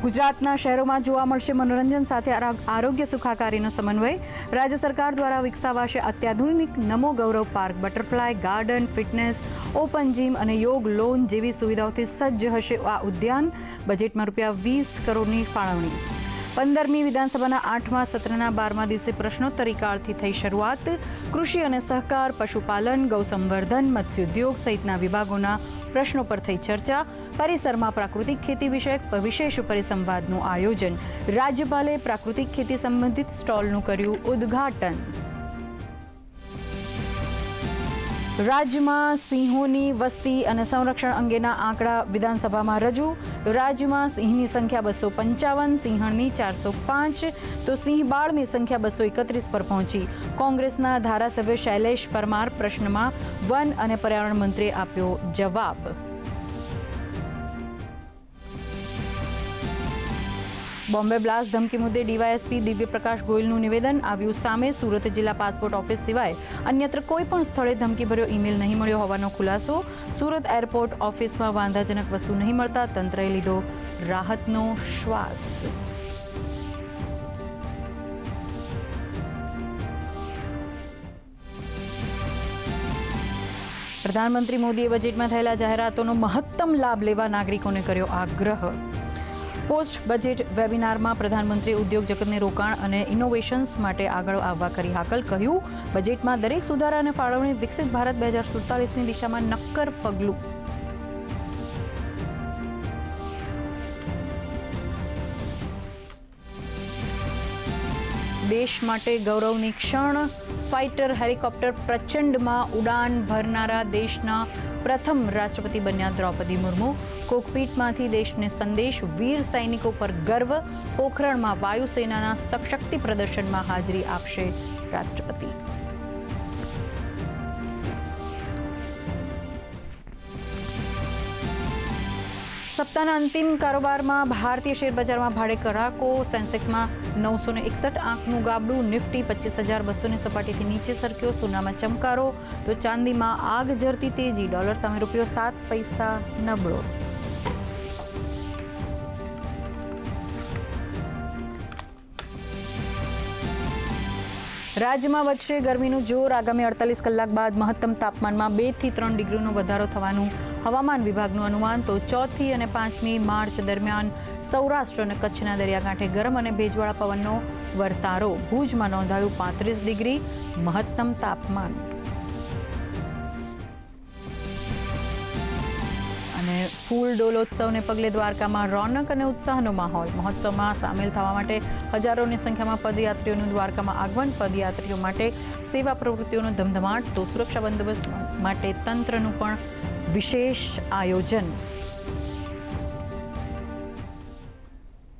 ગુજરાતના શહેરોમાં જોવા મળશે મનોરંજન સાથે આરોગ્ય સુખાકારીનો સમન્વય. રાજ્ય સરકાર દ્વારા વિકસાવાશે અત્યાધુનિક Namo Gaurav park. Butterfly garden, fitness, open gym અને યોગ લોન જેવી સુવિધાઓથી સજ્જ હશે આ ઉદ્યાન. બજેટમાં ₹20 કરોડની ફાળવણી. 15મી વિધાનસભાના 8મા સત્રના 12મા દિવસે પ્રશ્નોત્તરી કાળથી થઈ શરૂઆત. કૃષિ અને સહકાર, પશુપાલન, ગૌસંવર્ધન, મત્સ્યોદ્યોગ સહિતના વિભાગોના પ્રશ્નો પર થઈ ચર્ચા. પરિસરમાં પ્રાકૃતિક ખેતી વિષયક વિશેષ પરિસંવાદનું આયોજન. રાજ્યપાલે પ્રાકૃતિક ખેતી સંબંધિત સ્ટોલનું કર્યું ઉદ્ઘાટન. રાજ્યમાં સિંહોની વસ્તી અને સંરક્ષણ અંગેના આંકડા વિધાનસભામાં રજૂ. રાજ્યમાં સિંહની સંખ્યા 255, સિંહણની 405 તો સિંહબાળની સંખ્યા 231 પર પહોંચી. કોંગ્રેસના ધારાસભ્ય શૈલેષ પરમાર પ્રશ્નમાં વન અને પર્યાવરણ મંત્રીએ આપ્યો જવાબ. બોમ્બે બ્લાસ્ટ ધમકી મુદ્દે ડીવાયએસપી દિવ્ય પ્રકાશ ગોયલનું નિવેદન આવ્યું સામે. સુરત જિલ્લા પાસપોર્ટ ઓફિસ સિવાય અન્યત્ર કોઈ પણ સ્થળે ધમકીભર્યો ઈમેલ નહીં મળ્યો હોવાનો ખુલાસો. સુરત એરપોર્ટ ઓફિસમાં વાંધાજનક વસ્તુ નહીં મળતા તંત્રએ લીધો રાહતનો શ્વાસ. પ્રધાનમંત્રી મોદીએ બજેટમાં થયેલા જાહેરાતોનો મહત્તમ લાભ લેવા નાગરિકોને કર્યો આગ્રહ. પોસ્ટ બજેટ વેબિનારમાં પ્રધાનમંત્રીએ ઉદ્યોગ જગતને રોકાણ અને ઇનોવેશન્સ માટે આગળ આવવા કરી હાકલ. કહ્યું, બજેટમાં દરેક સુધારા અને ફાળવણી વિકસિત ભારત 2047ની દિશામાં નક્કર પગલું. દેશ માટે ગૌરવની ક્ષણ. ફાઇટર હેલિકોપ્ટર પ્રચંડમાં ઉડાન ભરનારા દેશના પ્રથમ રાષ્ટ્રપતિ બન્યા દ્રૌપદી મુર્મુ. કોકપીટમાંથી દેશને સંદેશ. વીર સૈનિકો પર ગર્વ. પોખરણમાં વાયુસેનાના સશક્તિ પ્રદર્શનમાં હાજરી આપશે રાષ્ટ્રપતિ. સપ્તાહના અંતિમ કારોબારમાં ભારતીય શેરબજારમાં ભારે કડાકો. સેન્સેક્સમાં 961 આંકનું ગાબડું. નિફ્ટી 25,200ની સપાટીથી નીચે સરક્યો. સોનામાં ચમકારો તો ચાંદીમાં આગ ઝરતી તેજી. ડોલર સામે ₹7 નબળો. રાજ્યમાં વધશે ગરમીનું જોર. આગામી 48 કલાક બાદ મહત્તમ તાપમાનમાં 2 થી 3 ડિગ્રીનો વધારો થવાનું હવામાન વિભાગનું અનુમાન. તો 4મી અને 5મી માર્ચ દરમિયાન સૌરાષ્ટ્ર અને કચ્છના દરિયાકાંઠે ગરમ અને ભેજવાળા પવનનો વર્તારો. ભુજમાં નોંધાયું 35 ડિગ્રી મહત્તમ તાપમાન. અને ફૂલ ડોલોત્સવને પગલે દ્વારકામાં રોનક અને ઉત્સાહનો માહોલ. મહોત્સવમાં સામેલ થવા માટે હજારોની સંખ્યામાં પદયાત્રીઓનું દ્વારકામાં આગમન. પદયાત્રીઓ માટે સેવા પ્રવૃત્તિઓનો ધમધમાટ. તો સુરક્ષા બંદોબસ્ત માટે તંત્રનું પણ વિશેષ આયોજન.